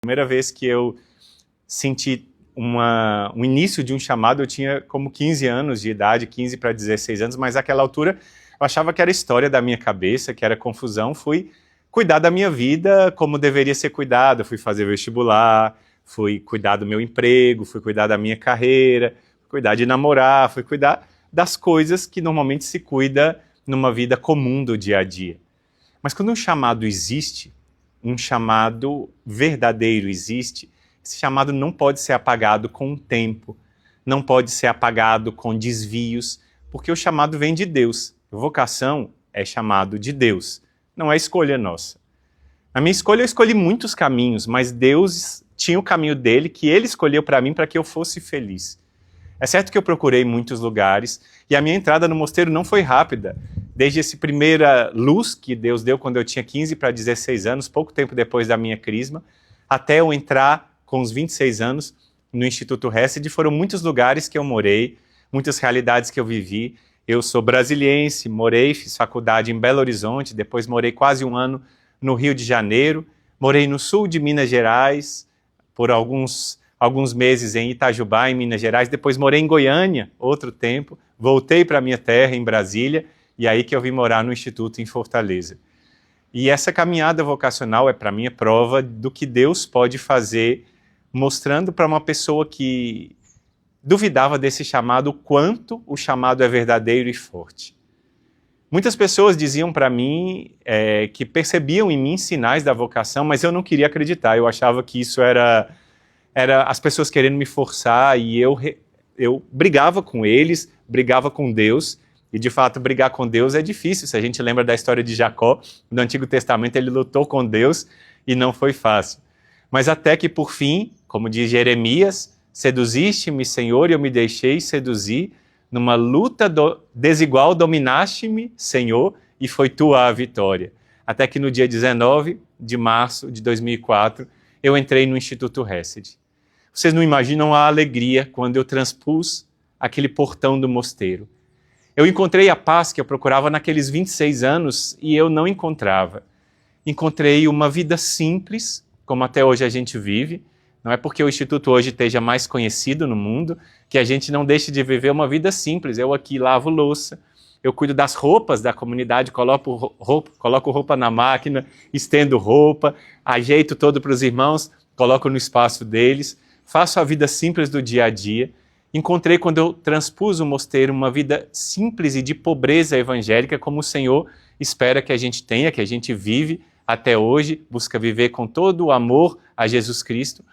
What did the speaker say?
Primeira vez que eu senti um início de um chamado, eu tinha como 15 anos de idade, 15 para 16 anos, mas naquela altura eu achava que era história da minha cabeça, que era confusão. Fui cuidar da minha vida como deveria ser cuidado, fui fazer vestibular, fui cuidar do meu emprego, fui cuidar da minha carreira, fui cuidar de namorar, fui cuidar das coisas que normalmente se cuida numa vida comum do dia a dia. Mas quando um chamado existe, um chamado verdadeiro existe, esse chamado não pode ser apagado com o tempo, não pode ser apagado com desvios, porque o chamado vem de Deus. Vocação é chamado de Deus, não é escolha nossa. Na minha escolha eu escolhi muitos caminhos, mas Deus tinha o caminho dele que ele escolheu para mim para que eu fosse feliz. É certo que eu procurei muitos lugares e a minha entrada no mosteiro não foi rápida. Desde essa primeira luz que Deus deu quando eu tinha 15 para 16 anos, pouco tempo depois da minha crisma, até eu entrar com os 26 anos no Instituto Hesed, foram muitos lugares que eu morei, muitas realidades que eu vivi. Eu sou brasiliense, fiz faculdade em Belo Horizonte, depois morei quase um ano no Rio de Janeiro, morei no sul de Minas Gerais, por alguns meses em Itajubá, em Minas Gerais, depois morei em Goiânia, outro tempo, voltei para a minha terra, em Brasília, e aí que eu vim morar no Instituto em Fortaleza. E essa caminhada vocacional é para mim a prova do que Deus pode fazer, mostrando para uma pessoa que duvidava desse chamado, o quanto o chamado é verdadeiro e forte. Muitas pessoas diziam para mim que percebiam em mim sinais da vocação, mas eu não queria acreditar, eu achava que isso era as pessoas querendo me forçar, e eu brigava com eles, brigava com Deus, e de fato brigar com Deus é difícil. Se a gente lembra da história de Jacó, no Antigo Testamento ele lutou com Deus e não foi fácil. Mas até que por fim, como diz Jeremias, seduziste-me, Senhor, e eu me deixei seduzir, numa luta desigual dominaste-me, Senhor, e foi tua a vitória. Até que no dia 19 de março de 2004, eu entrei no Instituto Hesed. Vocês não imaginam a alegria quando eu transpus aquele portão do mosteiro. Eu encontrei a paz que eu procurava naqueles 26 anos e eu não encontrava. Encontrei uma vida simples, como até hoje a gente vive. Não é porque o Instituto hoje esteja mais conhecido no mundo que a gente não deixe de viver uma vida simples. Eu aqui lavo louça, eu cuido das roupas da comunidade, coloco roupa na máquina, estendo roupa, ajeito todo para os irmãos, coloco no espaço deles, faço a vida simples do dia a dia. Encontrei, quando eu transpus o mosteiro, uma vida simples e de pobreza evangélica, como o Senhor espera que a gente tenha, que a gente vive até hoje, busca viver com todo o amor a Jesus Cristo.